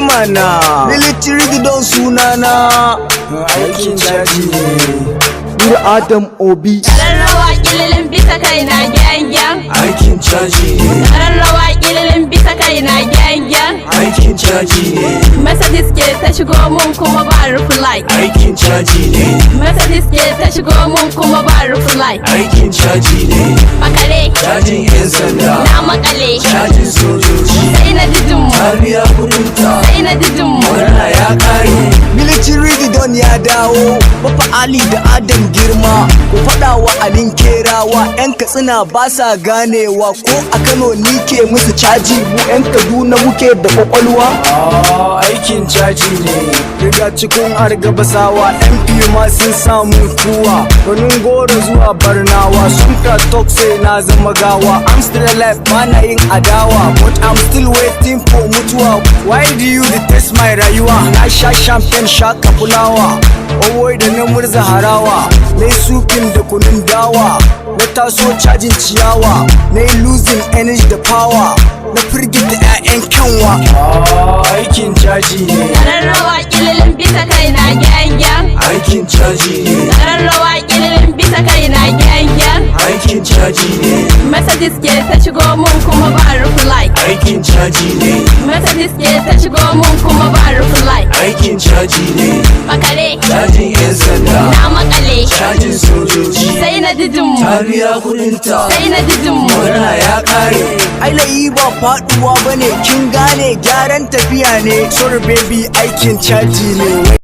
mana military don sunana aikin caji ne. Adam Obi Kararrawa kililin bisa kai na gyan aikin caji ne. Kararrawa kililin bisa kai na gyan Aikin caji ne. Mercedes ke ta shigo mun kuma ba reply. Aikin caji ne. Mercedes ke ta shigo mun kuma ba reply. Aikin caji ne. Makale Cajin 'yan sanda. na makale Cajin sojoji. sai na jijin mu Kariya kudinta. sai na jijin mu Murna ya kare. Military don ya dawo. Papa Ali da Adam Girma. Ku faɗa wa Alin Kerawa. 'Yan Katsina ba sa ganewa. Ko a Kano ni ke musu caji. Mu 'yan Kaduna muke da kwakwalwa. Aikin caji ne. Riga cikin argabasawa. MP ma sun samu kuwa. Ganin goro zuwa Barnawa. Sun ka talk sai na zama gawa. I'm still alive ba na yin adawa. But I'm still waiting for mutuwa. Why do you detest my rayuwa? Na sha champagne sha fulawa. Owoi da na murza harawa. Na yi supin da kunun dawa. Na taso cajin ciyawa. Na yi losing energy da power. Na firgita 'ya'yan kyanwa. Aikin caji ne. Kararrawa kililin bisa kai na gyan Aikin caji ne. Kararrawa kililin bisa kai na gyan Aikin caji ne. Mercedes ke ta shigo mun kuma ba reply. Aikin caji ne. Mercedes ke ta shigo mun kuma ba reply. Aikin caji ne. Makale Cajin 'yan sanda. na makale Cajin sojoji. sai na jijin mu Kariya kudinta. sai na jijin mu Murna ya kare. Ai layi ba faduwa bane kin gane gyaran tafiya ne. Sorry baby aikin caji ne.